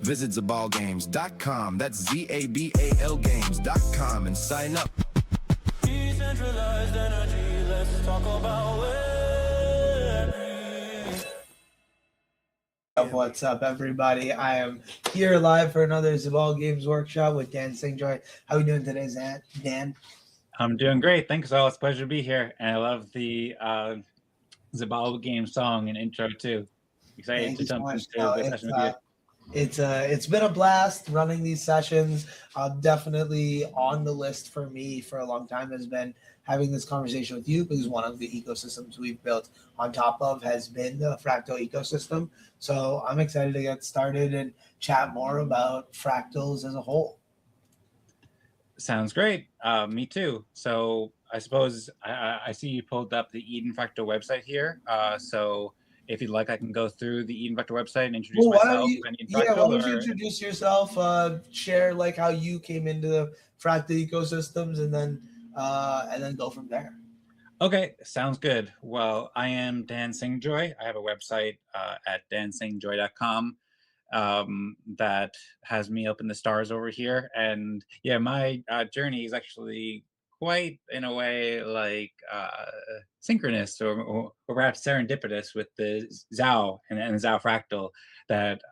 Visit ZABALGamez.com. That's ZABAL Games.com and sign up. Decentralized energy, let's talk about it. What's up, everybody? I am here live for another ZABAL Games workshop with Dan Singjoy. How are we doing today, Dan? I'm doing great. Thanks, Zaal. It's a pleasure to be here. And I love the ZABAL Gamez song and intro, too. Excited to jump into the session with you. It's been a blast running these sessions. Definitely on the list for me for a long time has been having this conversation with you, because one of the ecosystems we've built on top of has been the Fractal ecosystem. So I'm excited to get started and chat more about fractals as a whole. Sounds great. Me too. So I suppose I see you pulled up the Eden Fractal website here. So if you'd like, I can go through the Eden Fractal website and introduce myself. Why don't you introduce yourself, share like how you came into the Fractal ecosystems, and then go from there. Okay, sounds good. Well, I am Dan Singjoy. I have a website at dansingjoy.com that has me up in the stars over here. And yeah, my journey is actually quite, in a way, like synchronous or perhaps serendipitous with the ZAO and the ZAO Fractal that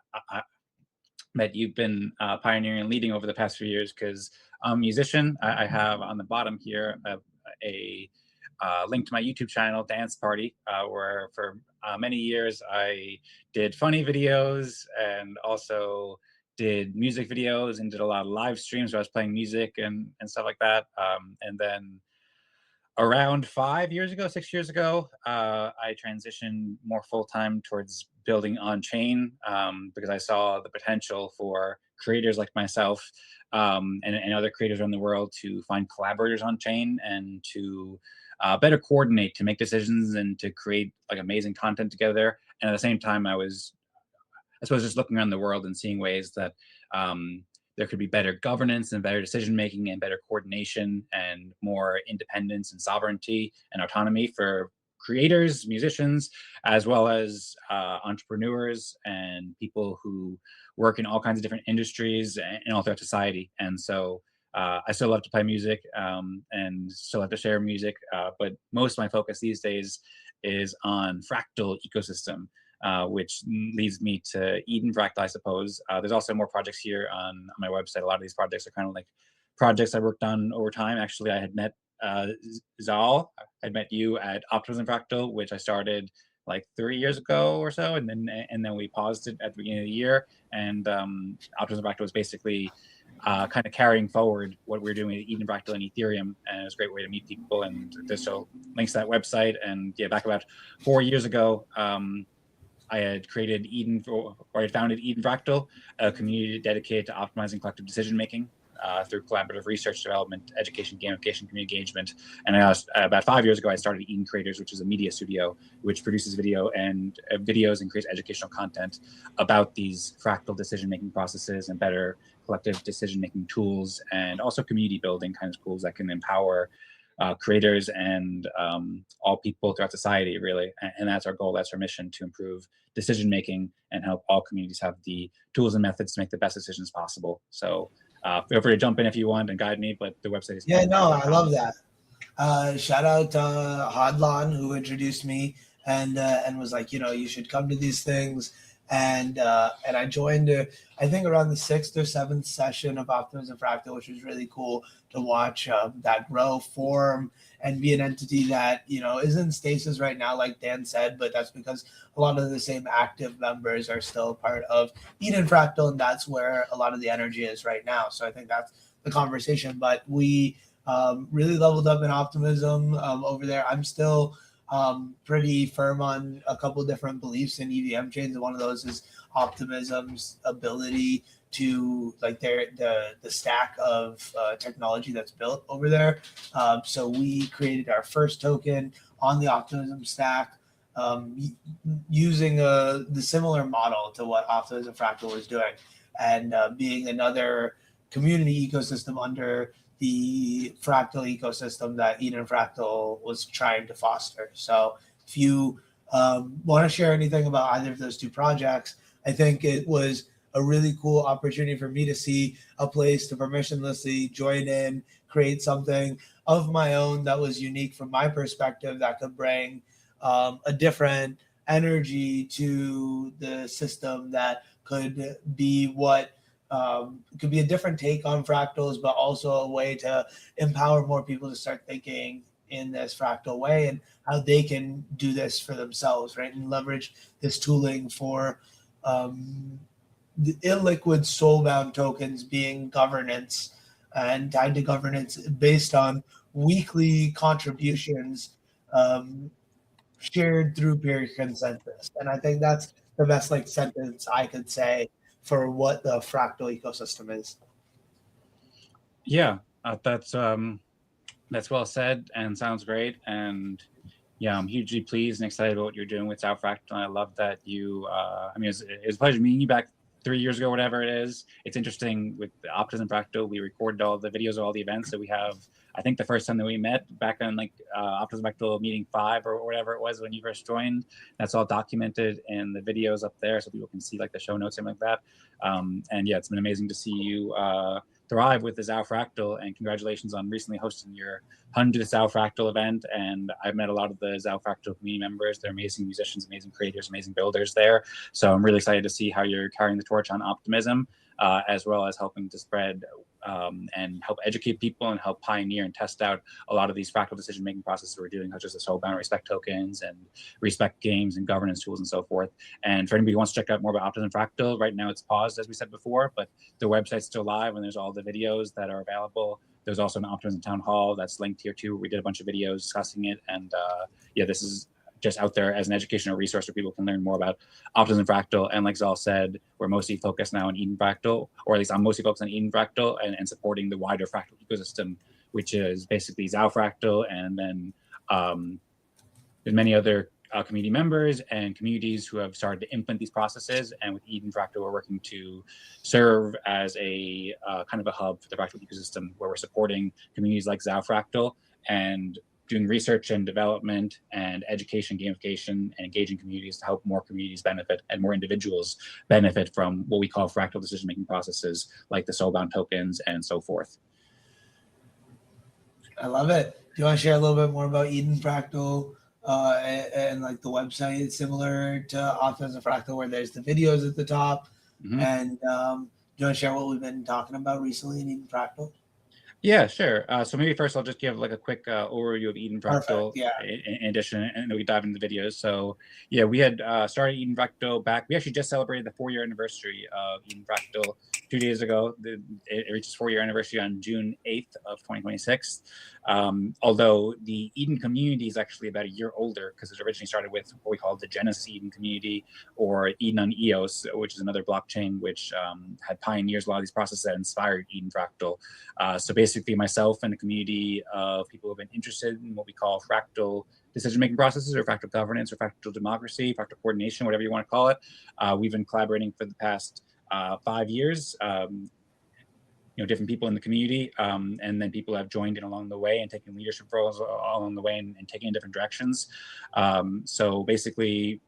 you've been pioneering and leading over the past few years. Because I'm a musician. I have on the bottom here a link to my YouTube channel, Dance Party, where for many years I did funny videos and also did music videos and did a lot of live streams where I was playing music and stuff like that. And then around 6 years ago, I transitioned more full-time towards building on-chain because I saw the potential for creators like myself and other creators around the world to find collaborators on-chain and to better coordinate, to make decisions and to create like amazing content together. And at the same time, I suppose just looking around the world and seeing ways that there could be better governance and better decision-making and better coordination and more independence and sovereignty and autonomy for creators, musicians, as well as entrepreneurs and people who work in all kinds of different industries and all throughout society. And so I still love to play music and still have to share music, but most of my focus these days is on fractal ecosystem, which leads me to Eden Fractal, I suppose. There's also more projects here on my website. A lot of these projects are kind of like projects I worked on over time. Actually, I had met Zaal. I'd met you at Optimism Fractal, which I started like 3 years ago or so, and then we paused it at the beginning of the year. And Optimism Fractal was basically kind of carrying forward what we were doing with Eden Fractal and Ethereum, and it was a great way to meet people. And there's so links to that website. And yeah, back about 4 years ago, I had created I had founded Eden Fractal, a community dedicated to optimizing collective decision making through collaborative research, development, education, gamification, community engagement. And about 5 years ago, I started Eden Creators, which is a media studio which produces videos and creates educational content about these fractal decision-making processes and better collective decision-making tools, and also community building kinds of tools that can empower creators and all people throughout society, really. And that's our goal, that's our mission, to improve decision-making and help all communities have the tools and methods to make the best decisions possible. So feel free to jump in if you want and guide me, but the website is... Yeah, no, I love that. Shout out to Hadlan, who introduced me and was like, you should come to these things. And I joined, I think, around the 6th or 7th session of Optimism Fractal, which was really cool to watch that grow, form, and be an entity that, is in stasis right now, like Dan said, but that's because a lot of the same active members are still part of Eden Fractal, and that's where a lot of the energy is right now. So I think that's the conversation. But we really leveled up in Optimism over there. I'm still pretty firm on a couple different beliefs in EVM chains, and one of those is Optimism's ability to, like, the stack of technology that's built over there. So we created our first token on the Optimism stack using the similar model to what Optimism Fractal was doing, and being another community ecosystem under the fractal ecosystem that Eden Fractal was trying to foster. So if you want to share anything about either of those two projects, I think it was a really cool opportunity for me to see a place to permissionlessly join in, create something of my own that was unique from my perspective, that could bring a different energy to the system, that could be could be a different take on fractals, but also a way to empower more people to start thinking in this fractal way, and how they can do this for themselves, right? And leverage this tooling for the illiquid soulbound tokens being governance, and tied to governance based on weekly contributions shared through peer consensus. And I think that's the best like sentence I could say for what the fractal ecosystem is. Yeah, that's well said and sounds great. And yeah, I'm hugely pleased and excited about what you're doing with ZAO Fractal. And I love that you, I mean, it was a pleasure meeting you back 3 years ago, whatever it is. It's interesting with the Optimism Fractal, we recorded all the videos of all the events that we have. I think the first time that we met back on like Optimism Fractal meeting 5 or whatever it was when you first joined, that's all documented in the videos up there so people can see like the show notes and like that. And yeah, it's been amazing to see you thrive with the ZAO Fractal, and congratulations on recently hosting your 100th ZAO Fractal event. And I've met a lot of the ZAO Fractal community members. They're amazing musicians, amazing creators, amazing builders there. So I'm really excited to see how you're carrying the torch on Optimism, as well as helping to spread and help educate people and help pioneer and test out a lot of these fractal decision-making processes we're doing, such as the soulbound respect tokens and respect games and governance tools and so forth. And for anybody who wants to check out more about Optimism Fractal, right now it's paused, as we said before, but the website's still live and there's all the videos that are available. There's also an Optimism Town Hall that's linked here too. We did a bunch of videos discussing it. And yeah, this is just out there as an educational resource where people can learn more about Optimism Fractal. And like Zaal said, we're mostly focused now on Eden Fractal, or at least I'm mostly focused on Eden Fractal and supporting the wider fractal ecosystem, which is basically ZAO Fractal. And then there's many other community members and communities who have started to implement these processes. And with Eden Fractal, we're working to serve as a kind of a hub for the fractal ecosystem, where we're supporting communities like ZAO Fractal and doing research and development and education, gamification, and engaging communities to help more communities benefit and more individuals benefit from what we call fractal decision-making processes, like the soulbound tokens and so forth. I love it. Do you want to share a little bit more about Eden Fractal and like the website? It's similar to Optimism Fractal, where there's the videos at the top. Mm-hmm. And do you want to share what we've been talking about recently in Eden Fractal? Yeah, sure. So maybe first I'll just give like a quick overview of Eden Fractal. Perfect, yeah. In addition, and then we dive into the videos. So yeah, we had started Eden Fractal back. We actually just celebrated the 4-year anniversary of Eden Fractal 2 days ago. It reached its 4-year anniversary on June 8th of 2026. Although the Eden community is actually about a year older, because it originally started with what we call the Genesis Eden community, or Eden on EOS, which is another blockchain which had pioneers a lot of these processes that inspired Eden Fractal. So basically myself and a community of people who have been interested in what we call fractal decision-making processes, or fractal governance, or fractal democracy, fractal coordination, whatever you want to call it. We've been collaborating for the past 5 years. Different people in the community, and then people have joined in along the way and taken leadership roles along the way and taking in different directions. So basically,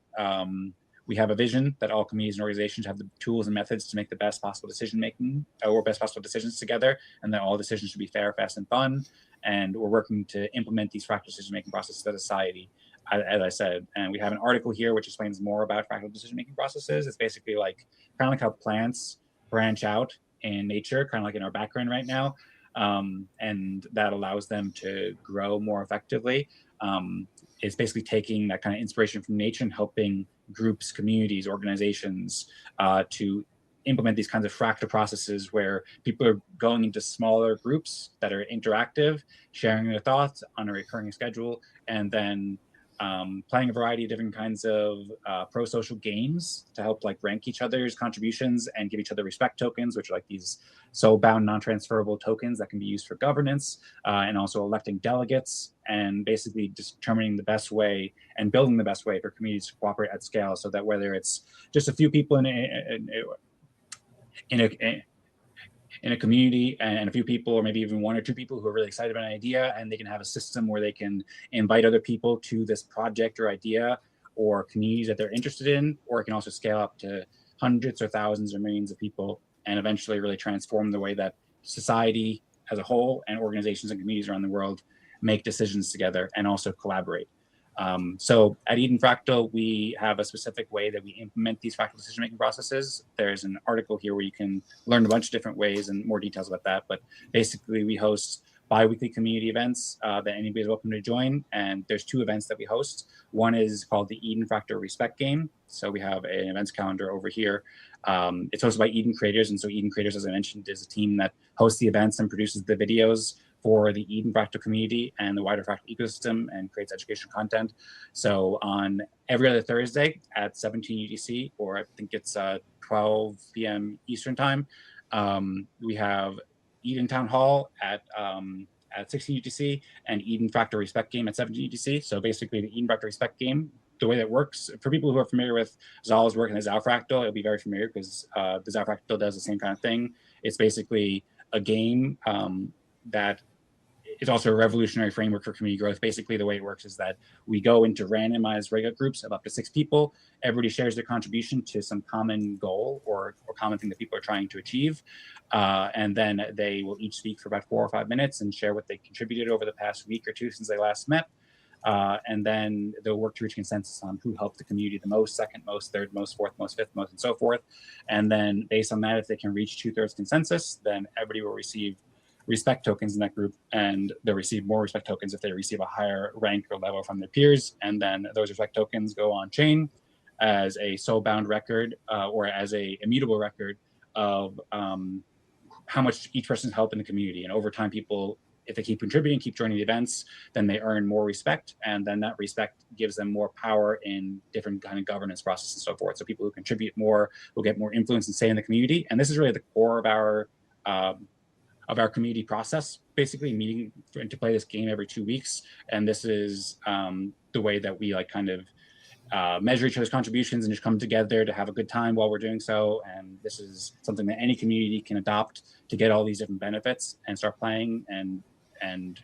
we have a vision that all communities and organizations have the tools and methods to make the best possible decision-making, or best possible decisions together, and that all decisions should be fair, fast, and fun. And we're working to implement these fractal decision-making processes to society, as I said. And we have an article here which explains more about fractal decision-making processes. It's basically like kind of like how plants branch out in nature, kind of like in our background right now, and that allows them to grow more effectively. It's basically taking that kind of inspiration from nature and helping groups, communities, organizations to implement these kinds of fractal processes, where people are going into smaller groups that are interactive, sharing their thoughts on a recurring schedule, and then playing a variety of different kinds of pro-social games to help like rank each other's contributions and give each other respect tokens, which are like these soul-bound non-transferable tokens that can be used for governance, and also electing delegates, and basically determining the best way and building the best way for communities to cooperate at scale, so that whether it's just a few people in a community and a few people, or maybe even 1 or 2 people who are really excited about an idea, and they can have a system where they can invite other people to this project or idea or communities that they're interested in, or it can also scale up to hundreds or thousands or millions of people, and eventually really transform the way that society as a whole and organizations and communities around the world make decisions together and also collaborate. So at Eden Fractal, we have a specific way that we implement these fractal decision-making processes. There's an article here where you can learn a bunch of different ways and more details about that. But basically, we host bi-weekly community events that anybody is welcome to join. And there's 2 events that we host. One is called the Eden Fractal Respect Game. So we have an events calendar over here. It's hosted by Eden Creators. And so Eden Creators, as I mentioned, is a team that hosts the events and produces the videos for the Eden Fractal community and the wider Fractal ecosystem and creates educational content. So on every other Thursday at 17 UTC, or I think it's 12 p.m. Eastern time, we have Eden Town Hall at 16 UTC and Eden Fractal Respect Game at 17 UTC. So basically the Eden Fractal Respect Game, the way that works, for people who are familiar with Zaal's work and the ZAO Fractal, it'll be very familiar because the ZAO Fractal does the same kind of thing. It's basically a game that is also a revolutionary framework for community growth. Basically, the way it works is that we go into randomized regular groups of up to 6 people. Everybody shares their contribution to some common goal or common thing that people are trying to achieve. And then they will each speak for about 4 or 5 minutes and share what they contributed over the past week or 2 since they last met. And then they'll work to reach consensus on who helped the community the most, second most, third most, fourth most, fifth most, and so forth. And then based on that, if they can reach 2/3 consensus, then everybody will receive respect tokens in that group, and they'll receive more respect tokens if they receive a higher rank or level from their peers. And then those respect tokens go on chain as a soul-bound record or as a immutable record of how much each person's helped in the community. And over time, people, if they keep contributing, keep joining the events, then they earn more respect, and then that respect gives them more power in different kind of governance processes and so forth. So people who contribute more will get more influence and say in the community. And this is really the core of our community process, basically meeting to play this game every 2 weeks. And this is the way that we like kind of measure each other's contributions and just come together to have a good time while we're doing so. And this is something that any community can adopt to get all these different benefits and start playing and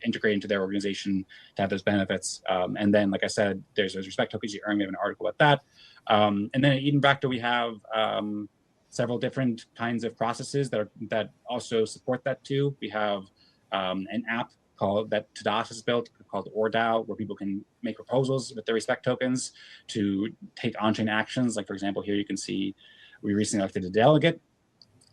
integrate into their organization to have those benefits. And then, like I said, there's those respect tokens you earn. We have an article about that. And then at Eden Fractal, we have several different kinds of processes that also support that too. We have an app that Tadas has built called OrDAO, where people can make proposals with their respect tokens to take on-chain actions. Like for example, here you can see we recently elected a delegate,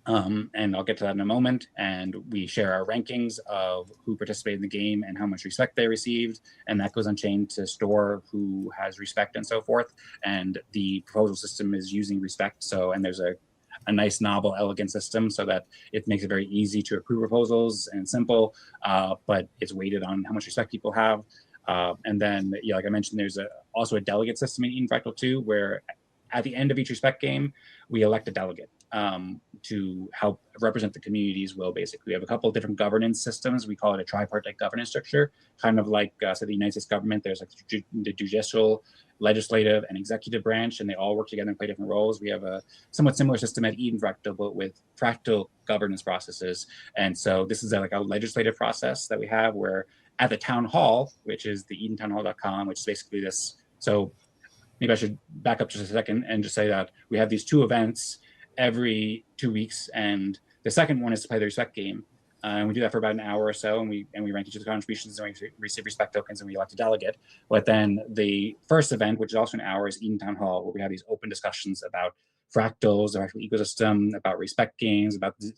and I'll get to that in a moment. And we share our rankings of who participated in the game and how much respect they received. And that goes on chain to store who has respect and so forth. And the proposal system is using respect. So, and there's a nice, novel, elegant system so that it makes it very easy to approve proposals and simple, but it's weighted on how much respect people have. And then, yeah, like I mentioned, there's also a delegate system in Eden Fractal too, where at the end of each respect game, we elect a delegate to help represent the community's will, basically. We have a couple of different governance systems. We call it a tripartite governance structure, kind of like, so the United States government, there's like the judicial, legislative, and executive branch, and they all work together and play different roles. We have a somewhat similar system at Eden Fractal, but with fractal governance processes. And so this is like a legislative process that we have where at the town hall, which is the edentownhall.com, which is basically this. So maybe I should back up just a second and just say that we have these 2 events every 2 weeks, and the second one is to play the respect game, and we do that for about an hour or so, and we rank each of the contributions, and we receive respect tokens, and we elect a delegate. But then the first event, which is also an hour, is Eden Town Hall, where we have these open discussions about fractals, the fractal ecosystem, about respect games, about the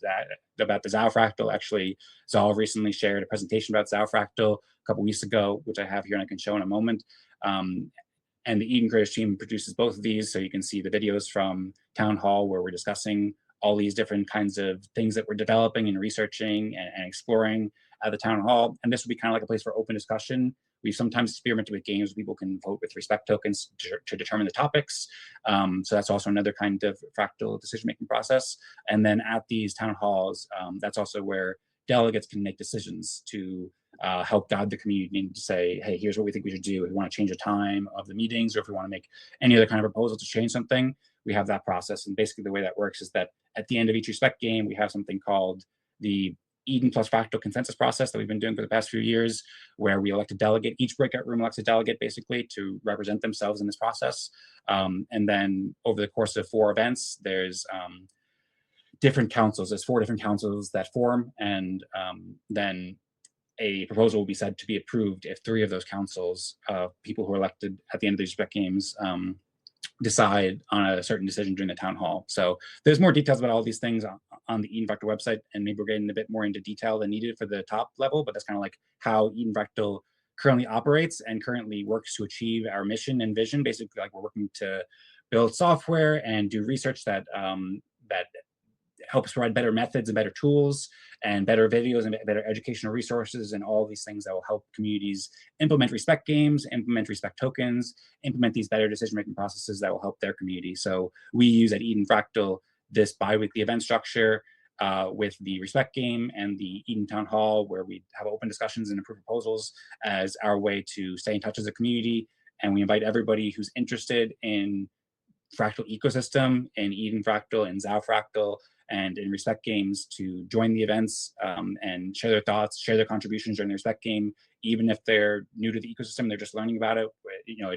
ZAO Fractal. Actually, Zaal recently shared a presentation about ZAO Fractal a couple weeks ago, which I have here and I can show in a moment. And the Eden Creators team produces both of these, so you can see the videos from Town Hall where we're discussing all these different kinds of things that we're developing and researching and exploring at the Town Hall. And this would be kind of like a place for open discussion. We sometimes experimented with games where people can vote with respect tokens to determine the topics. So that's also another kind of fractal decision-making process. And then at these town halls, that's also where delegates can make decisions to help guide the community and to say, hey, here's what we think we should do. If we want to change the time of the meetings, or if we want to make any other kind of proposal to change something, we have that process. And basically the way that works is that at the end of each respect game, we have something called the Eden plus Fractal consensus process that we've been doing for the past few years, where we elect a delegate. Each breakout room elects a delegate basically to represent themselves in this process. And then over the course of 4 events, there's different councils. There's 4 different councils that form, and then a proposal will be said to be approved if 3 of those councils, people who are elected at the end of these respect games, decide on a certain decision during the town hall. So there's more details about all these things on the Eden Fractal website, and maybe we're getting a bit more into detail than needed for the top level, but that's kind of like how Eden Fractal currently operates and currently works to achieve our mission and vision. Basically, like, we're working to build software and do research that that helps provide better methods and better tools and better videos and better educational resources and all these things that will help communities implement respect games, implement respect tokens, implement these better decision-making processes that will help their community. So we use at Eden Fractal this bi-weekly event structure with the respect game and the Eden Town Hall, where we have open discussions and approve proposals as our way to stay in touch as a community. And we invite everybody who's interested in Fractal ecosystem, in Eden Fractal, in ZAO Fractal, and in respect games to join the events and share their thoughts, share their contributions during the respect game. Even if they're new to the ecosystem, they're just learning about it. You know,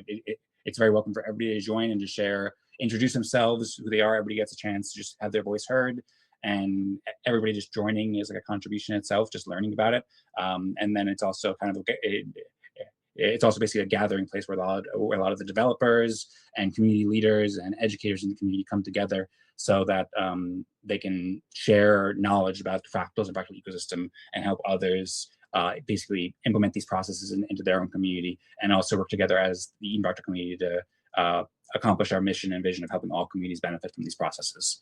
it's very welcome for everybody to join and to share, introduce themselves, who they are. Everybody gets a chance to just have their voice heard, and everybody just joining is like a contribution itself, just learning about it. And then it's also kind of it's also basically a gathering place where a lot of the developers and community leaders and educators in the community come together so that they can share knowledge about the fractals and fractal ecosystem and help others basically implement these processes into their own community, and also work together as the Eden Fractal community to accomplish our mission and vision of helping all communities benefit from these processes.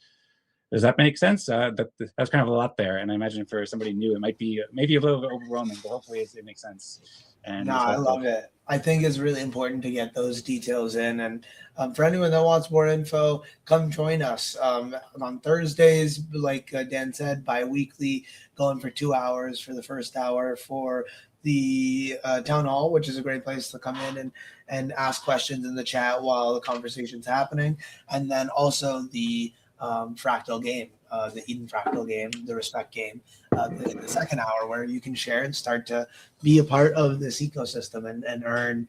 Does that make sense? That's kind of a lot there, and I imagine for somebody new, it might be maybe a little bit overwhelming, but hopefully it makes sense. And no, I love it. I think it's really important to get those details in. And for anyone that wants more info, come join us on Thursdays, like Dan said, bi-weekly, going for 2 hours for the first hour for the town hall, which is a great place to come in and ask questions in the chat while the conversation's happening. And then also the Fractal game, the Eden Fractal game, the respect game, the second hour, where you can share and start to be a part of this ecosystem and earn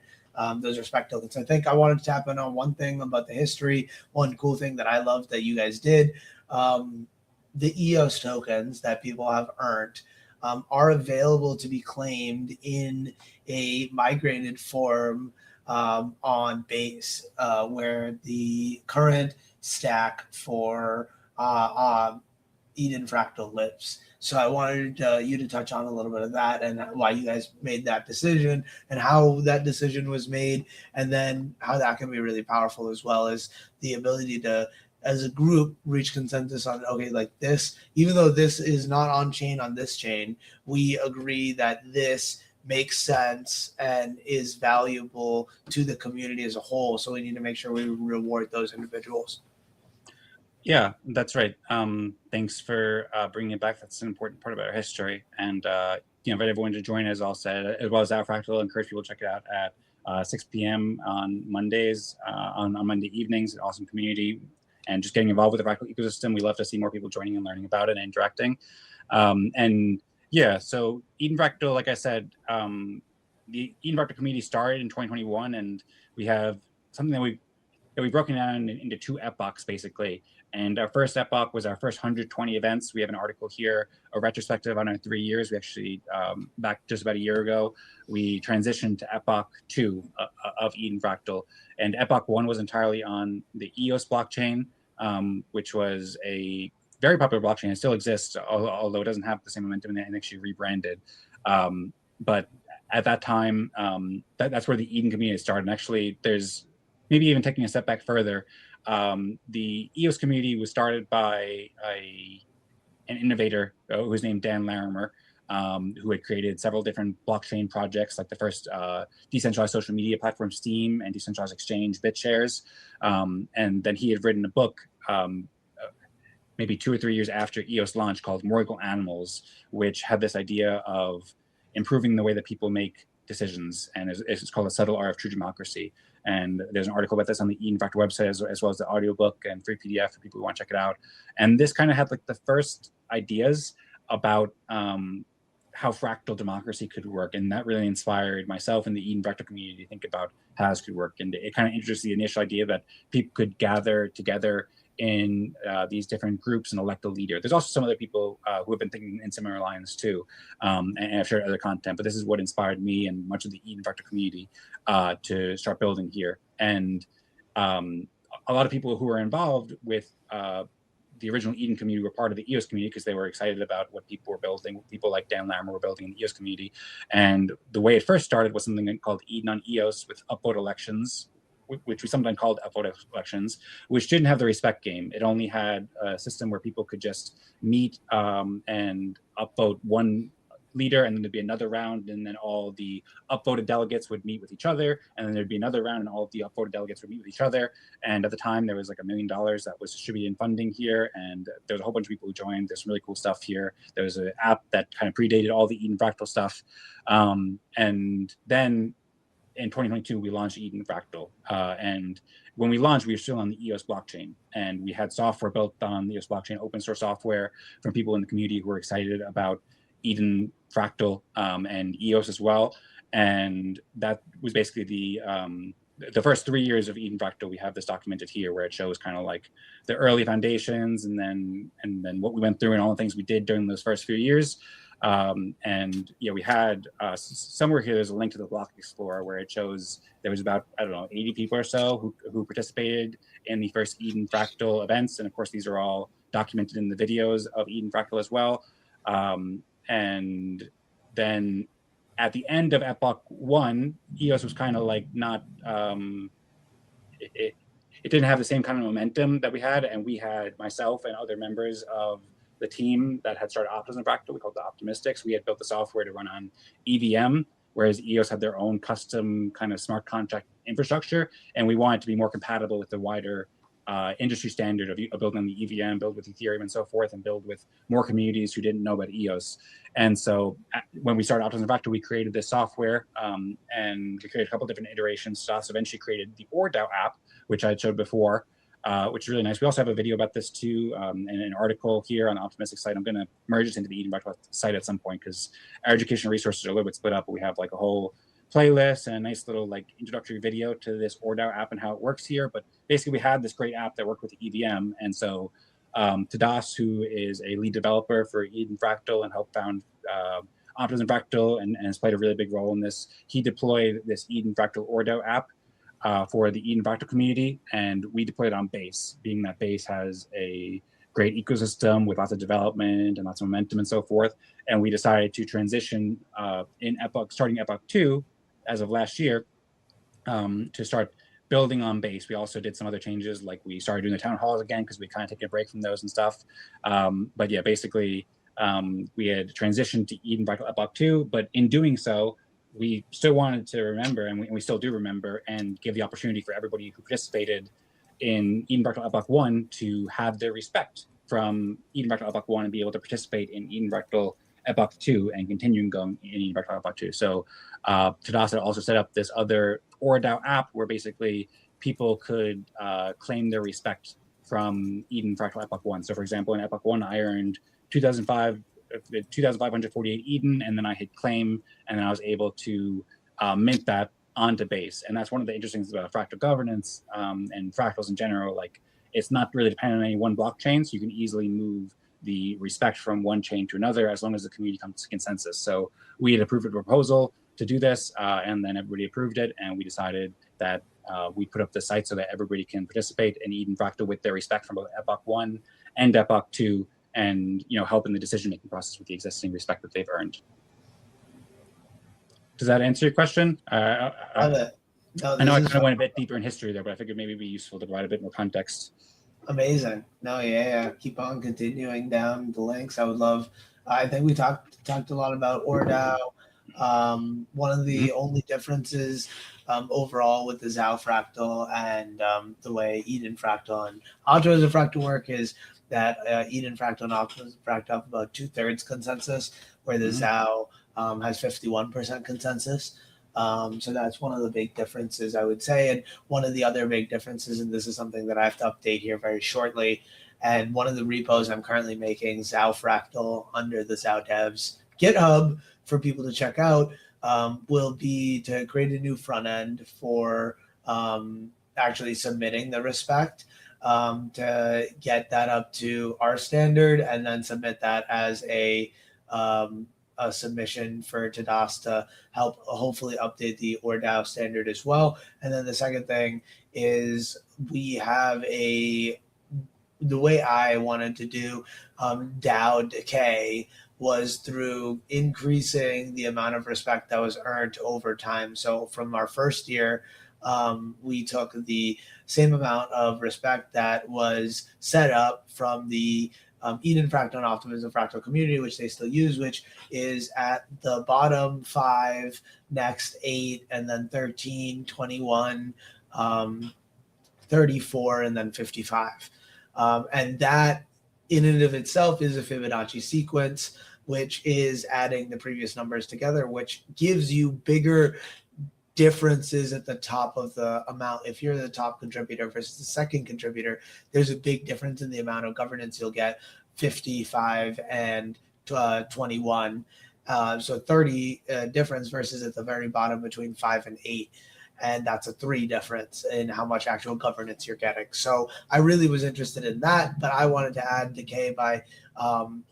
those respect tokens. I think I wanted to tap in on one thing about the history. One cool thing that I loved that you guys did, the EOS tokens that people have earned are available to be claimed in a migrated form on base, where the current stack for Eden Fractal lives. So I wanted you to touch on a little bit of that and why you guys made that decision and how that decision was made, and then how that can be really powerful, as well as the ability to, as a group, reach consensus on, okay, like this, even though this is not on chain on this chain, we agree that this makes sense and is valuable to the community as a whole. So we need to make sure we reward those individuals. Yeah, that's right. Thanks for bringing it back. That's an important part of our history. And invite everyone to join, as all said, as well as ZAO Fractal. Encourage people to check it out at 6 p.m. on Mondays, on Monday evenings. An awesome community, and just getting involved with the Fractal ecosystem. We love to see more people joining and learning about it and interacting. And yeah, so Eden Fractal, like I said, the Eden Fractal community started in 2021, and we have something that we've broken down into 2 epochs, basically. And our first epoch was our first 120 events. We have an article here, a retrospective on our 3 years. We actually, back just about a year ago, we transitioned to epoch 2 of Eden Fractal. And epoch 1 was entirely on the EOS blockchain, which was a very popular blockchain. It still exists, although it doesn't have the same momentum, and actually rebranded. But at that time, that's where the Eden community started. And actually, there's maybe even taking a step back further, the EOS community was started by an innovator who was named Dan Larimer, who had created several different blockchain projects, like the first decentralized social media platform Steam and decentralized exchange BitShares. And then he had written a book maybe 2 or 3 years after EOS launched called More Equal Animals, which had this idea of improving the way that people make decisions. And it's called A Subtle Art of True Democracy. And there's an article about this on the Eden Fractal website, as well as the audiobook and free PDF for people who want to check it out. And this kind of had like the first ideas about how fractal democracy could work, and that really inspired myself and the Eden Fractal community to think about how this could work. And it kind of introduced the initial idea that people could gather together in these different groups and elect a leader. There's also some other people who have been thinking in similar lines too, and I've shared other content, but this is what inspired me and much of the Eden Fractal community to start building here. And a lot of people who were involved with the original Eden community were part of the EOS community because they were excited about what people were building. People like Dan Lammer were building in the EOS community. And the way it first started was something called Eden on EOS with upvote elections, which we sometimes called upvote elections, which didn't have the respect game. It only had a system where people could just meet and upvote one leader, and then there'd be another round, and then all the upvoted delegates would meet with each other, and then there'd be another round, and all of the upvoted delegates would meet with each other. And at the time, there was like $1 million that was distributed in funding here, and there was a whole bunch of people who joined. There's some really cool stuff here. There was an app that kind of predated all the Eden Fractal stuff, and then in 2022, we launched Eden Fractal, and when we launched, we were still on the EOS blockchain, and we had software built on the EOS blockchain, open source software from people in the community who were excited about Eden Fractal and EOS as well. And that was basically the first 3 years of Eden Fractal. We have this documented here where it shows kind of like the early foundations and then what we went through and all the things we did during those first few years. And yeah, we had somewhere here, there's a link to the Block Explorer where it shows there was about, I don't know, 80 people or so who participated in the first Eden Fractal events. And of course, these are all documented in the videos of Eden Fractal as well. And then at the end of Epoch 1, EOS was kind of like not, it didn't have the same kind of momentum that we had. And we had myself and other members of the team that had started Optimism Fractal, we called the Optimistics. We had built the software to run on EVM, whereas EOS had their own custom kind of smart contract infrastructure. And we wanted to be more compatible with the wider industry standard of building on the EVM, build with Ethereum and so forth, and build with more communities who didn't know about EOS. And so when we started Optimism Fractal, we created this software and we created a couple of different iterations. SOS eventually created the OrDAO app, which I showed before, which is really nice. We also have a video about this too, and an article here on the Optimistic site. I'm going to merge this into the Eden Fractal site at some point because our educational resources are a little bit split up, but we have like a whole playlist and a nice little like introductory video to this OrDAO app and how it works here. But basically we had this great app that worked with the EVM. And so Tadas, who is a lead developer for Eden Fractal and helped found Optimism Fractal and has played a really big role in this, he deployed this Eden Fractal OrDAO app for the Eden Fractal community, and we deployed it on Base, being that Base has a great ecosystem with lots of development and lots of momentum and so forth. And we decided to transition starting Epoch 2 as of last year to start building on Base. We also did some other changes, like we started doing the town halls again because we kind of taken a break from those and stuff. But yeah, basically we had transitioned to Eden Fractal Epoch 2, but in doing so, we still wanted to remember, and we still do remember, and give the opportunity for everybody who participated in Eden Fractal Epoch 1 to have their respect from Eden Fractal Epoch 1 and be able to participate in Eden Fractal Epoch 2 and continuing going in Eden Fractal Epoch 2. So Tadasa also set up this other OrDAO app where basically people could claim their respect from Eden Fractal Epoch 1. So for example, in Epoch 1, I earned 2,548 Eden, and then I hit claim, and then I was able to mint that onto Base. And that's one of the interesting things about fractal governance and fractals in general. Like, it's not really dependent on any one blockchain, so you can easily move the respect from one chain to another as long as the community comes to consensus. So we had approved a proposal to do this, and then everybody approved it, and we decided that we put up the site so that everybody can participate in Eden Fractal with their respect from both Epoch 1 and Epoch 2, and help in the decision-making process with the existing respect that they've earned. Does that answer your question? I know I kind of went a bit deeper in history there, but I figured maybe it'd be useful to provide a bit more context. Amazing. No, yeah. Keep on continuing down the links. I would love. I think we talked a lot about OrDAO. One of the only differences overall with the ZAO Fractal and the way Eden Fractal and Optimism Fractal work is that Eden Fractal and Optimism Fractal have about 2/3 consensus, where the ZAO has 51% consensus. So that's one of the big differences, I would say. And one of the other big differences, and this is something that I have to update here very shortly, And one of the repos I'm currently making, ZAO Fractal, under the ZAO Devs GitHub for people to check out, will be to create a new front end for actually submitting the respect, to get that up to our standard, and then submit that as a submission for TDAS to help hopefully update the ORDAO standard as well. And then the second thing is we have the way I wanted to do DAO decay was through increasing the amount of respect that was earned over time. So from our first year, we took the same amount of respect that was set up from the Eden Fractal and Optimism Fractal community, which they still use, which is at the bottom 5, next 8, and then 13, 21, 34, and then 55. And that in and of itself is a Fibonacci sequence, which is adding the previous numbers together, which gives you bigger differences at the top of the amount. If you're the top contributor versus the second contributor, there's a big difference in the amount of governance you'll get, 55 and 21. So 30 difference versus at the very bottom between 5 and 8. And that's a 3 difference in how much actual governance you're getting. So I really was interested in that, but I wanted to add decay by,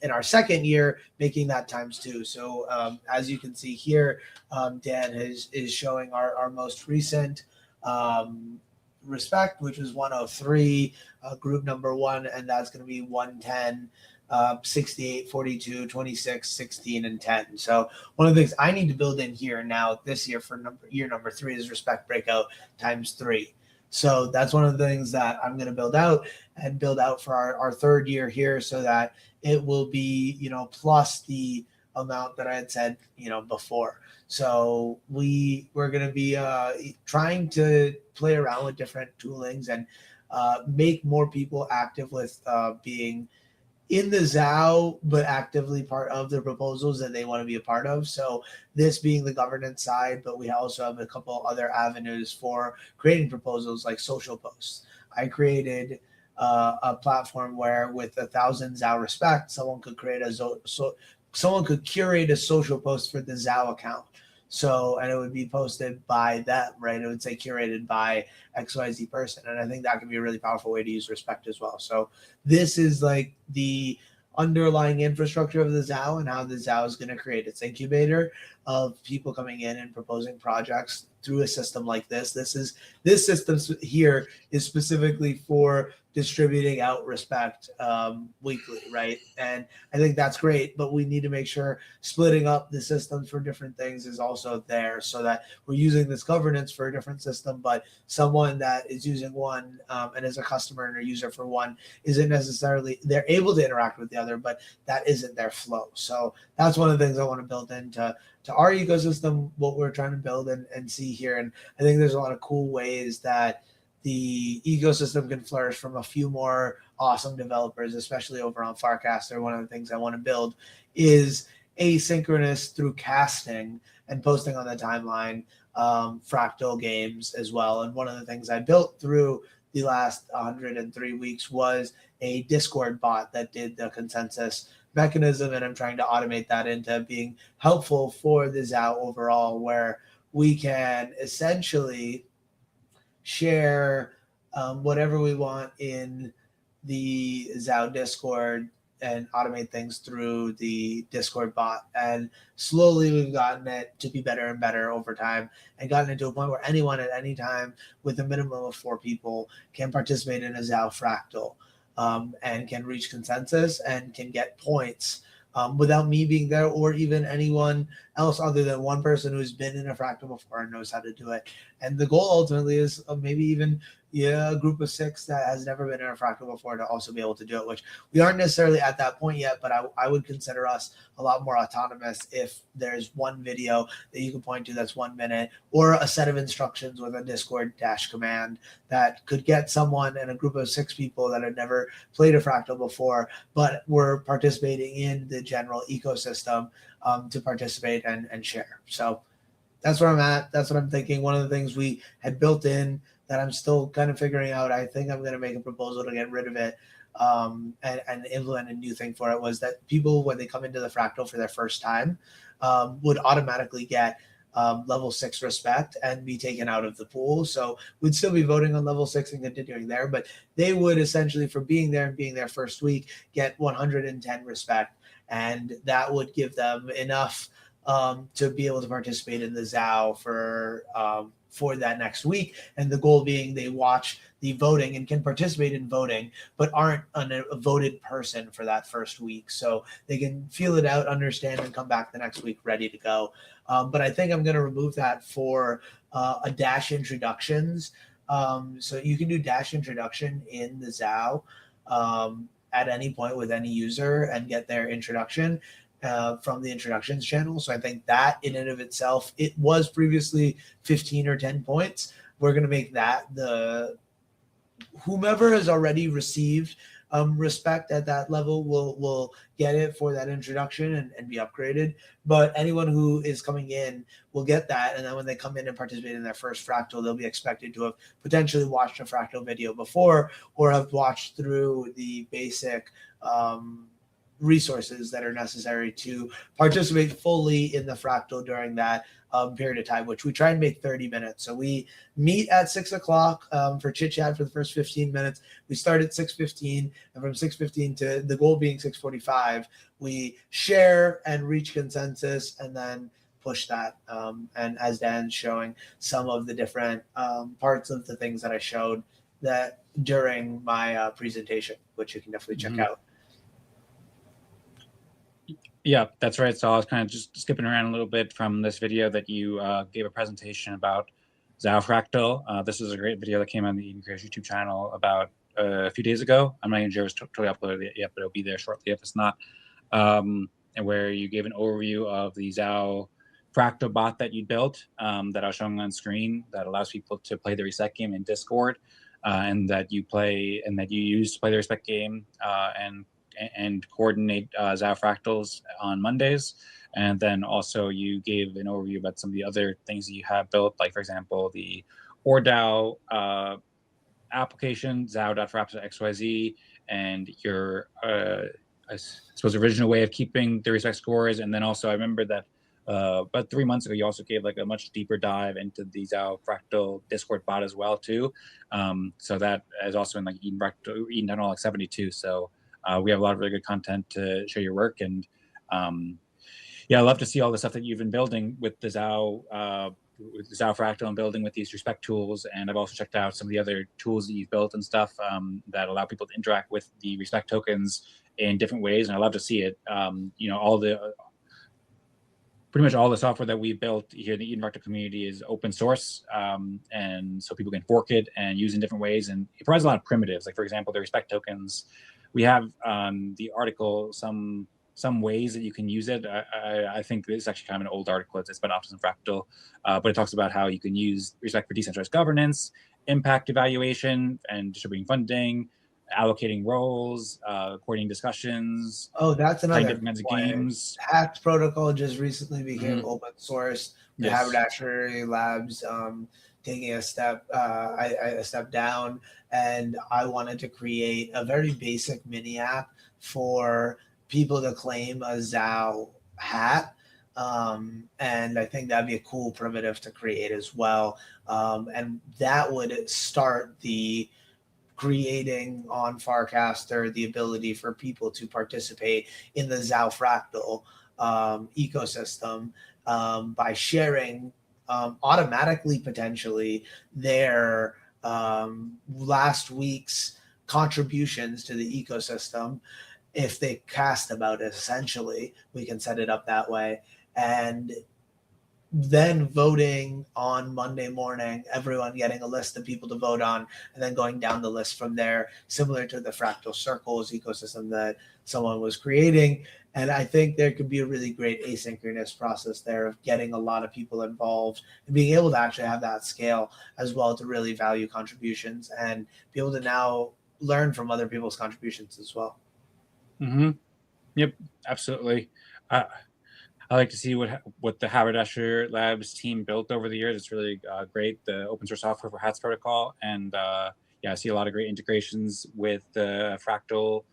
in our second year, making that ×2. So as you can see here, Dan is showing our most recent respect, which was 103, group number 1, and that's going to be 110, 68, 42, 26, 16, and 10. So one of the things I need to build in here now this year for year number 3 is respect breakout ×3. So that's one of the things that I'm going to build out for our third year here, so that it will be, plus the amount that I had said, before. So we're going to be trying to play around with different toolings and make more people active with being in the ZAO, but actively part of the proposals that they want to be a part of. So this being the governance side, but we also have a couple other avenues for creating proposals, like social posts. I created a platform where with 1,000 ZAO respect, someone could create someone could curate a social post for the ZAO account. So, and it would be posted by them, right? It would say curated by XYZ person. And I think that can be a really powerful way to use respect as well. So this is like the underlying infrastructure of the ZAO and how the ZAO is going to create its incubator of people coming in and proposing projects through a system like this. This system here is specifically for distributing out respect weekly, right? And I think that's great, but we need to make sure splitting up the systems for different things is also there, so that we're using this governance for a different system, but someone that is using one and is a customer and a user for one isn't necessarily, they're able to interact with the other, but that isn't their flow. So that's one of the things I want to build into our ecosystem, what we're trying to build and see here. And I think there's a lot of cool ways that the ecosystem can flourish from a few more awesome developers, especially over on Farcaster. One of the things I want to build is asynchronous through casting and posting on the timeline fractal games as well. And one of the things I built through the last 103 weeks was a Discord bot that did the consensus mechanism, and I'm trying to automate that into being helpful for the ZAO overall, where we can essentially share whatever we want in the ZAO Discord and automate things through the Discord bot. And slowly we've gotten it to be better and better over time, and gotten it to a point where anyone at any time with a minimum of 4 people can participate in a ZAO Fractal and can reach consensus and can get points without me being there, or even anyone else other than one person who's been in a fractal before and knows how to do it. And the goal ultimately is maybe even a group of 6 that has never been in a fractal before to also be able to do it, which we aren't necessarily at that point yet, but I would consider us a lot more autonomous if there's one video that you can point to that's 1 minute, or a set of instructions with a Discord dash command that could get someone in a group of 6 people that had never played a fractal before, but were participating in the general ecosystem to participate and share. So that's where I'm at. That's what I'm thinking. One of the things we had built in that I'm still kind of figuring out, I think I'm going to make a proposal to get rid of it, and implement a new thing for it was that people, when they come into the Fractal for their first time, would automatically get level 6 respect and be taken out of the pool. So we'd still be voting on level 6 and continuing there, but they would essentially, for being there and being their first week, get 110 respect. And that would give them enough to be able to participate in the ZAO for that next week. And the goal being they watch the voting and can participate in voting, but aren't a voted person for that first week. So they can feel it out, understand, and come back the next week ready to go. But I think I'm going to remove that for a dash introductions. So you can do dash introduction in the ZAO at any point with any user and get their introduction from the introductions channel. So I think that in and of itself, it was previously 15 or 10 points. We're going to make that whomever has already received respect at that level will get it for that introduction and be upgraded. But anyone who is coming in will get that. And then when they come in and participate in their first Fractal, they'll be expected to have potentially watched a Fractal video before or have watched through the basic resources that are necessary to participate fully in the Fractal during that period of time, which we try and make 30 minutes. So we meet at 6 o'clock for chit chat for the first 15 minutes. We start at 6:15, and from 6:15 to the goal being 6:45, we share and reach consensus and then push that. And as Dan's showing some of the different parts of the things that I showed that during my presentation, which you can definitely check out. Yeah, that's right. So I was kind of just skipping around a little bit from this video that you gave a presentation about ZAO Fractal. This is a great video that came on the Eden Creators YouTube channel about a few days ago. I'm not even sure it was totally uploaded yet, but it'll be there shortly if it's not. And where you gave an overview of the ZAO Fractal bot that you built that I was showing on screen that allows people to play the Reset game in Discord, and that you use to play the Respect game and coordinate ZAO Fractals on Mondays. And then also you gave an overview about some of the other things that you have built, like, for example, the OrDAO application, ZAO.Fractal.xyz, and your, I suppose, original way of keeping the respect scores. And then also I remember that about 3 months ago, you also gave like a much deeper dive into the ZAO Fractal Discord bot as well, too. So that is also in like Eden Fractal, like 72. So we have a lot of really good content to show your work. And yeah, I love to see all the stuff that you've been building with the ZAO Fractal and building with these respect tools. And I've also checked out some of the other tools that you've built and stuff that allow people to interact with the respect tokens in different ways. And I love to see it. You know, pretty much all the software that we built here in the Eden Fractal community is open source. And so people can fork it and use it in different ways. And it provides a lot of primitives. Like, for example, the respect tokens, we have the article some ways that you can use it. I think this is actually kind of an old article. It's about Optimism Fractal, but it talks about how you can use respect for decentralized governance, impact evaluation, and distributing funding, allocating roles, coordinating discussions. Oh, that's another different kinds of games. Hacked protocol just recently became open source. The Yes. Haberdashery Labs taking a step down, and I wanted to create a very basic mini app for people to claim a ZAO hat. And I think that'd be a cool primitive to create as well. And that would start the creating on Farcaster the ability for people to participate in the ZAO Fractal ecosystem by sharing automatically, potentially, their last week's contributions to the ecosystem. If they cast about it, essentially, we can set it up that way. And then voting on Monday morning, everyone getting a list of people to vote on, and then going down the list from there, similar to the Fractal Circles ecosystem that someone was creating. And I think there could be a really great asynchronous process there of getting a lot of people involved and being able to actually have that scale as well to really value contributions and be able to now learn from other people's contributions as well. Mm-hmm. Yep, absolutely. I like to see what the Haberdasher Labs team built over the years. It's really great, the open source software for HATS protocol. And yeah, yeah, I see a lot of great integrations with the Fractal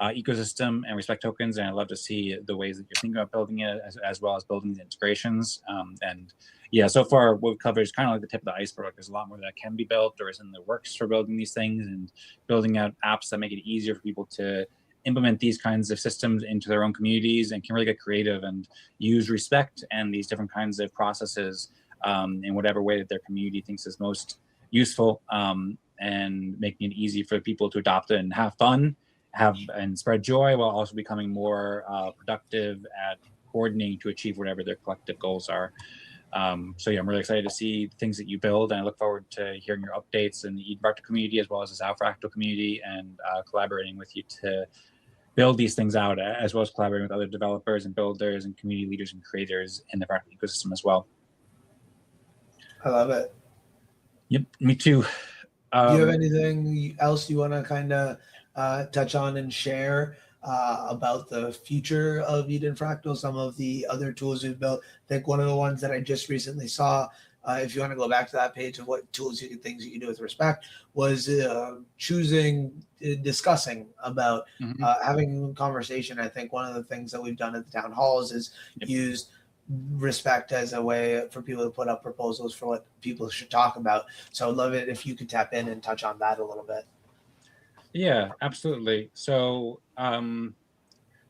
ecosystem and respect tokens, and I love to see the ways that you're thinking about building it, as well as building the integrations. And yeah, so far what we've covered is kind of like the tip of the iceberg. Like, there's a lot more that can be built or is in the works for building these things, and building out apps that make it easier for people to implement these kinds of systems into their own communities, and can really get creative and use respect and these different kinds of processes in whatever way that their community thinks is most useful, and making it easy for people to adopt it and have fun, and spread joy, while also becoming more productive at coordinating to achieve whatever their collective goals are. So yeah, I'm really excited to see the things that you build, and I look forward to hearing your updates in the Eden Fractal community, as well as the ZAO Fractal community, and collaborating with you to build these things out, as well as collaborating with other developers and builders and community leaders and creators in the Fractal ecosystem as well. I love it. Yep, me too. Do you have anything else you want to kind of touch on and share about the future of Eden Fractal, some of the other tools we've built? I think one of the ones that I just recently saw, if you want to go back to that page of what tools things you can do with respect, was discussing about having conversation. I think one of the things that we've done at the town halls is used respect as a way for people to put up proposals for what people should talk about. So I'd love it if you could tap in and touch on that a little bit. Yeah, absolutely. So, and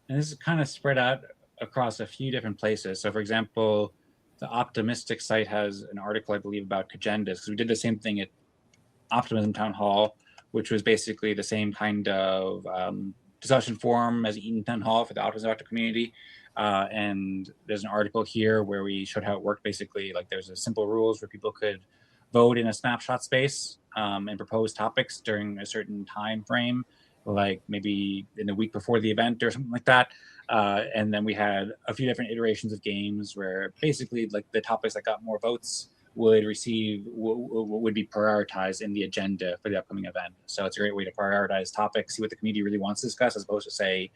this is kind of spread out across a few different places. So, for example, the Optimistic site has an article, I believe, about agendas, because we did the same thing at Optimism Town Hall, which was basically the same kind of discussion forum as Eden Town Hall for the Optimism Fractal community. And there's an article here where we showed how it worked. Basically, like, there's a simple rules where people could vote in a snapshot space and propose topics during a certain time frame, like maybe in the week before the event or something like that. And then we had a few different iterations of games where basically, like, the topics that got more votes would be prioritized in the agenda for the upcoming event. So it's a great way to prioritize topics, see what the community really wants to discuss, as opposed to, say,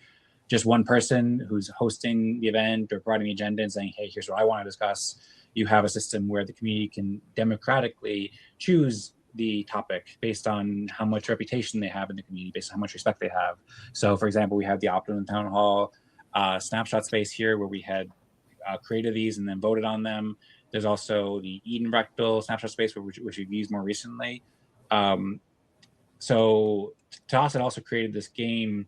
just one person who's hosting the event or providing the agenda and saying, hey, here's what I want to discuss. You have a system where the community can democratically choose the topic based on how much reputation they have in the community, based on how much respect they have. So, for example, we have the Optimum Town Hall snapshot space here, where we had created these and then voted on them. There's also the Eden Fractal snapshot space, which we've used more recently. So Toss had also created this game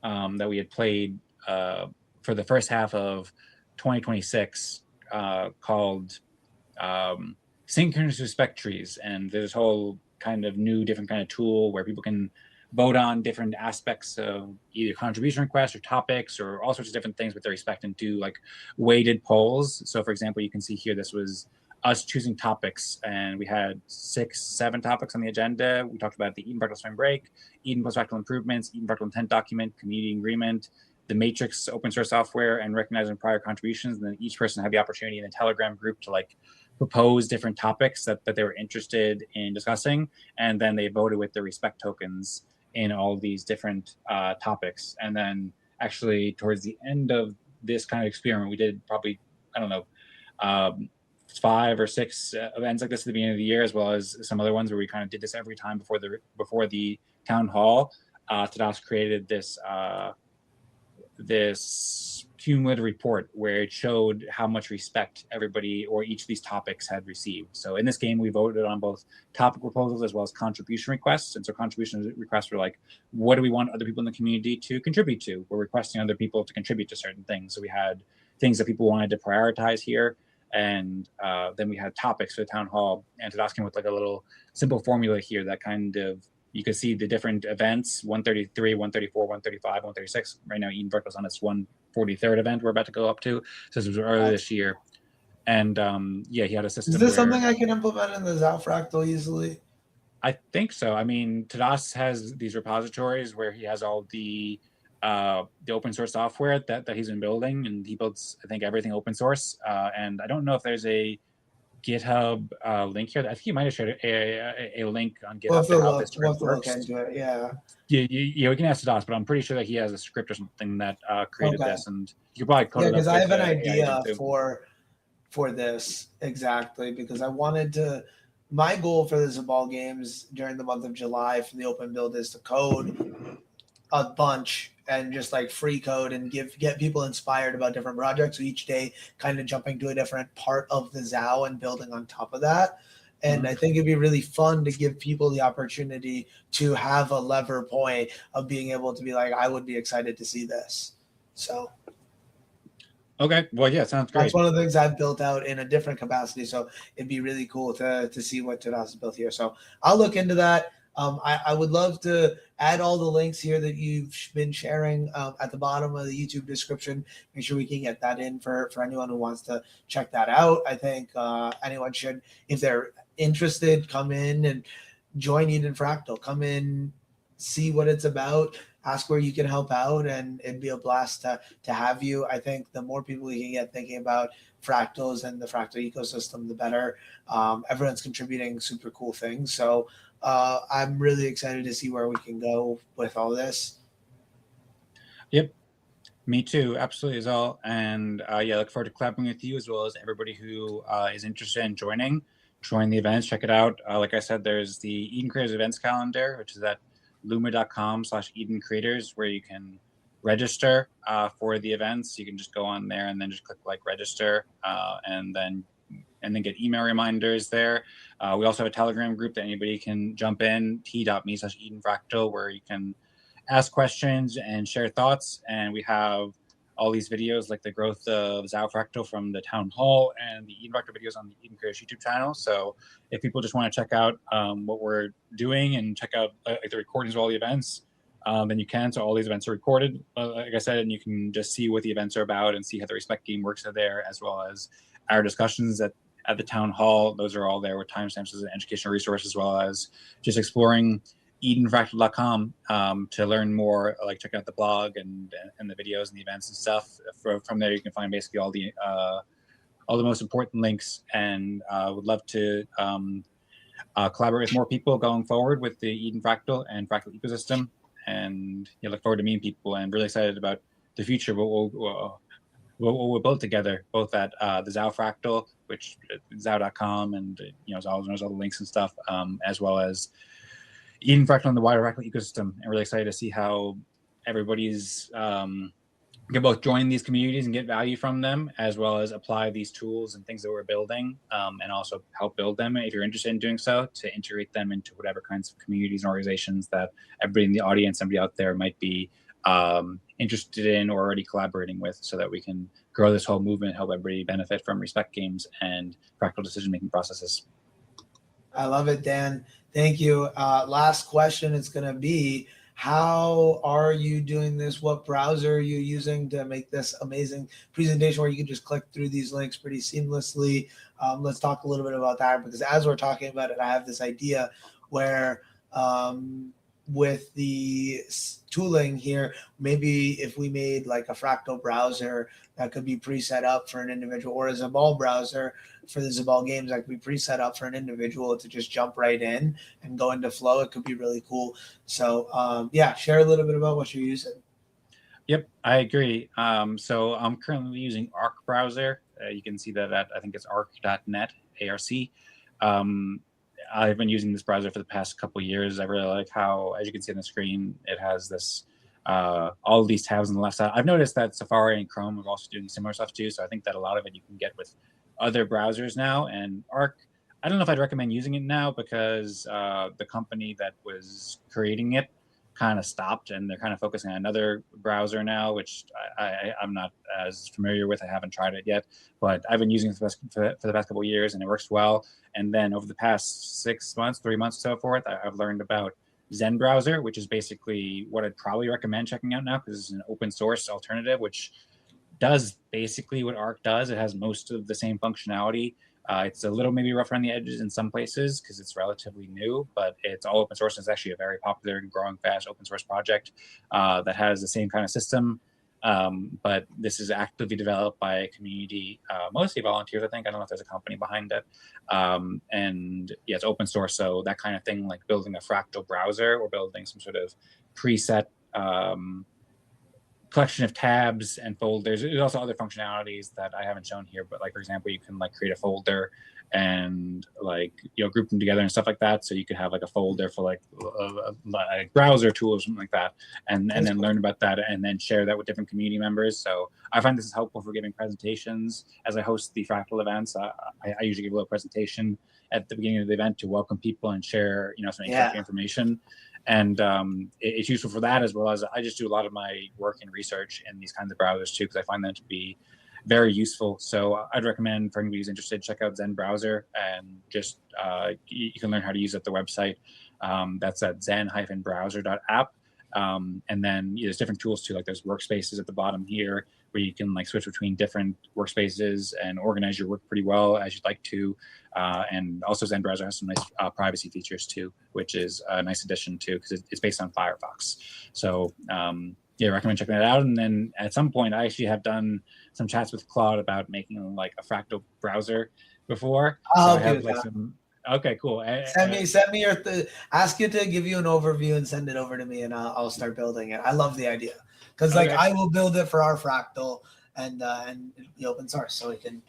that we had played for the first half of 2026 called Synchronous Respect Trees. And there's this whole kind of new, different kind of tool where people can vote on different aspects of either contribution requests or topics or all sorts of different things with their respect, and do like weighted polls. So, for example, you can see here, this was us choosing topics, and we had 6-7 topics on the agenda. We talked about the Eden Fractal Spring Break, Eden Post Fractal Improvements, Eden Fractal Intent Document, Community Agreement, the Matrix open source software, and recognizing prior contributions. And then each person had the opportunity in the Telegram group to like propose different topics that they were interested in discussing, and then they voted with their respect tokens in all these different topics. And then actually towards the end of this kind of experiment, we did probably, I don't know, 5 or 6 events like this at the beginning of the year, as well as some other ones where we kind of did this every time before the town hall. Tadas created this this cumulative report where it showed how much respect everybody or each of these topics had received. So in this game, we voted on both topic proposals as well as contribution requests. And so contribution requests were like, what do we want other people in the community to contribute to? We're requesting other people to contribute to certain things. So we had things that people wanted to prioritize here. And then we had topics for the town hall. And Tadas came with like a little simple formula here that kind of, you can see the different events, 133, 134, 135, 136. Right now, Eden Fractal's on its 143rd event we're about to go up to. So this was earlier this year. And yeah, he had a system. Is this something I can implement in the ZAO Fractal easily? I think so. I mean, Tadas has these repositories where he has all the open source software that he's been building, and he builds, I think, everything open source. And I don't know if there's a GitHub link here. I think he might have shared a link on GitHub to how this works. Yeah, we can ask Tadas, but I'm pretty sure that he has a script or something that created this, and you could probably code it up. Because I have an idea for this exactly, because I wanted to my goal for the ZABAL Games during the month of July for the open build is to code a bunch and just like free code and get people inspired about different projects. So each day kind of jumping to a different part of the ZAO and building on top of that. And I think it'd be really fun to give people the opportunity to have a lever point of being able to be like, I would be excited to see this. So Okay, well, yeah, sounds great. that's one of the things I've built out in a different capacity. So it'd be really cool to see what Tadas has built here. So I'll look into that. I would love to add all the links here that you've been sharing at the bottom of the YouTube description. Make sure we can get that in for anyone who wants to check that out. I think anyone should, if they're interested, come in and join Eden Fractal. Come in, see what it's about, ask where you can help out, and it'd be a blast to have you. I think the more people we can get thinking about fractals and the fractal ecosystem, the better. Everyone's contributing super cool things. So I'm really excited to see where we can go with all this. Yep, me too, absolutely, Zaal. And yeah, look forward to collaborating with you as well as everybody who is interested in join the events. Check it out. Like I said, there's the Eden Creators events calendar, which is at luma.com/Eden Creators, where you can register for the events. You can just go on there and then just click like register, and then get email reminders there. We also have a Telegram group that anybody can jump in, t.me/Eden Fractal, where you can ask questions and share thoughts. And we have all these videos like the growth of ZAO Fractal from the town hall and the Eden Fractal videos on the Eden Creators YouTube channel. So if people just want to check out what we're doing and check out like the recordings of all the events, then you can. So all these events are recorded, like I said, and you can just see what the events are about and see how the Respect game works are there, as well as our discussions at the town hall. Those are all there with timestamps as an educational resource, as well as just exploring edenfractal.com to learn more, like check out the blog and the videos and the events and stuff. From there, you can find basically all the most important links, and would love to collaborate with more people going forward with the Eden Fractal and Fractal ecosystem. And look forward to meeting people, and really excited about the future. We'll build together, both at the ZAO Fractal, which ZAO.com, and Zaal knows all the links and stuff, as well as Eden Fractal and the wider Fractal ecosystem. And really excited to see how everybody's can both join these communities and get value from them, as well as apply these tools and things that we're building, and also help build them, if you're interested in doing so, to integrate them into whatever kinds of communities and organizations that everybody in the audience, somebody out there might be interested in or already collaborating with, so that we can grow this whole movement, help everybody benefit from Respect games and fractal decision-making processes. I love it, Dan. Thank you. Last question is going to be, how are you doing this? What browser are you using to make this amazing presentation where you can just click through these links pretty seamlessly? Let's talk a little bit about that, because as we're talking about it, I have this idea where with the tooling here, maybe if we made like a Fractal browser that could be preset up for an individual, or a ZABAL browser for the ZABAL games that could be preset up for an individual to just jump right in and go into flow, it could be really cool. So yeah, share a little bit about what you're using. Yep, I agree. So I'm currently using Arc browser. You can see that at, I think it's arc.net, A-R-C. I've been using this browser for the past couple of years. I really like how, as you can see on the screen, it has this all of these tabs on the left side. I've noticed that Safari and Chrome are also doing similar stuff too. So I think that a lot of it you can get with other browsers now. And Arc, I don't know if I'd recommend using it now, because the company that was creating it kind of stopped, and they're kind of focusing on another browser now, which I'm not as familiar with. I haven't tried it yet, but I've been using it for the past couple of years, and it works well. And then over the past 6 months, 3 months, so forth, I've learned about Zen Browser, which is basically what I'd probably recommend checking out now, because it's an open source alternative, which does basically what Arc does. It has most of the same functionality. It's a little maybe rough around the edges in some places because it's relatively new, but it's all open source. It's actually a very popular and growing fast open source project that has the same kind of system. But this is actively developed by a community, mostly volunteers, I think. I don't know if there's a company behind it. And yeah, it's open source. So that kind of thing, like building a Fractal browser or building some sort of preset collection of tabs and folders. There's also other functionalities that I haven't shown here, but like, for example, you can like create a folder and like, you know, group them together and stuff like that. So you could have like a folder for like a browser tool or something like that, and then cool. Learn about that and then share that with different community members. So I find this is helpful for giving presentations. As I host the Fractal events, I usually give a little presentation at the beginning of the event to welcome people and share, you know, some introductory information. And it's useful for that, as well as I just do a lot of my work and research in these kinds of browsers too, because I find them to be very useful. So I'd recommend for anybody who's interested, check out Zen Browser, and just you can learn how to use it at the website. That's at zen-browser.app. And then there's different tools too, like there's workspaces at the bottom here where you can like switch between different workspaces and organize your work pretty well as you'd like to. And also Zen Browser has some nice privacy features too, which is a nice addition too, because it's based on Firefox. So yeah, I recommend checking that out. And then at some point, I actually have done some chats with Claude about making like a Fractal browser before. Oh, so okay, like okay, cool. Send me your ask you to give you an overview and send it over to me, and I'll start building it. I love the idea because like I will build it for our Fractal and the open source, so we can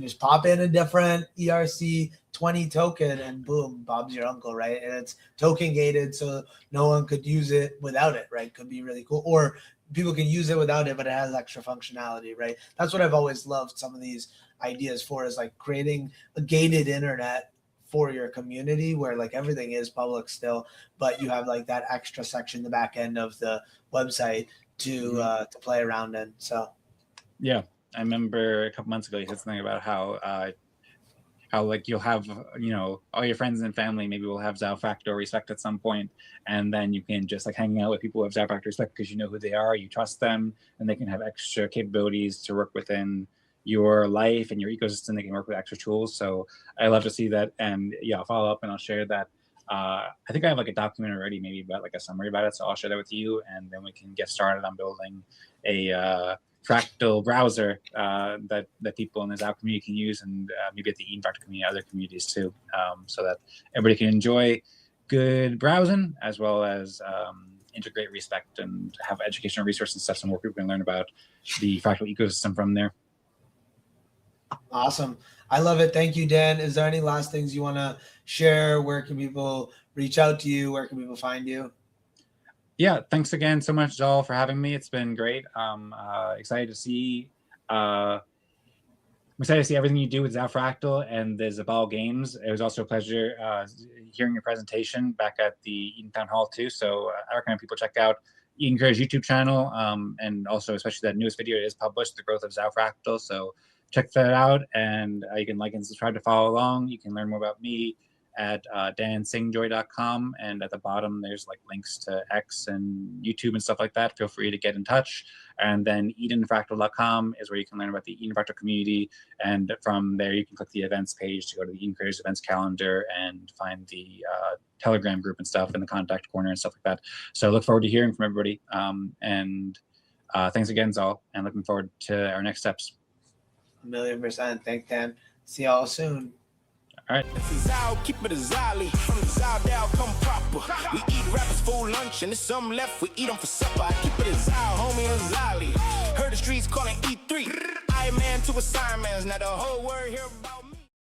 just pop in a different ERC20 token and boom, Bob's your uncle, right? And it's token gated, so no one could use it without it, right? Could be really cool. Or people can use it without it, but it has extra functionality, right? That's what I've always loved some of these ideas for, is like creating a gated internet for your community where like everything is public still, but you have like that extra section, the back end of the website to play around in. So yeah. I remember a couple months ago you said something about how like you'll have, you know, all your friends and family maybe will have ZAO Fractal Respect at some point, and then you can just like hang out with people who have ZAO Fractal Respect because you know who they are, you trust them, and they can have extra capabilities to work within your life and your ecosystem. They can work with extra tools. So I love to see that, and yeah, I'll follow up and I'll share that. I think I have like a document already, maybe about like a summary about it, so I'll share that with you, and then we can get started on building a Fractal browser that people in the ZAO community can use, and maybe at the Eden Fractal community, other communities too, so that everybody can enjoy good browsing as well as integrate Respect and have educational resources and stuff, some more people can learn about the Fractal ecosystem from there. Awesome. I love it. Thank you, Dan. Is there any last things you want to share? Where can people reach out to you? Where can people find you? Yeah, thanks again so much, Zaal, for having me. It's been great. Excited to see I'm excited to see everything you do with ZAO Fractal and the ZABAL Gamez. It was also a pleasure hearing your presentation back at the Eden Town Hall too. So I recommend people check out Eden Career's YouTube channel, and also especially that newest video is published, The Growth of ZAO Fractal. So check that out, and you can like and subscribe to follow along. You can learn more about me at dansingjoy.com, and at the bottom there's like links to X and YouTube and stuff like that. Feel free to get in touch. And then edenfractal.com is where you can learn about the Eden Fractal community, and from there you can click the events page to go to the Eden Careers events calendar and find the Telegram group and stuff in the contact corner and stuff like that. So look forward to hearing from everybody, and thanks again, Zaal, and looking forward to our next steps. 1,000,000%. Thanks, Dan. See y'all soon. All right. ZAO, keep it a Zali. From the Zaal down, come proper. We eat rappers for lunch, and there's some left. We eat them for supper. I keep it a Zaal, homie, a Zali. Heard the streets calling E3. I man to assignments. Now the whole word here about me.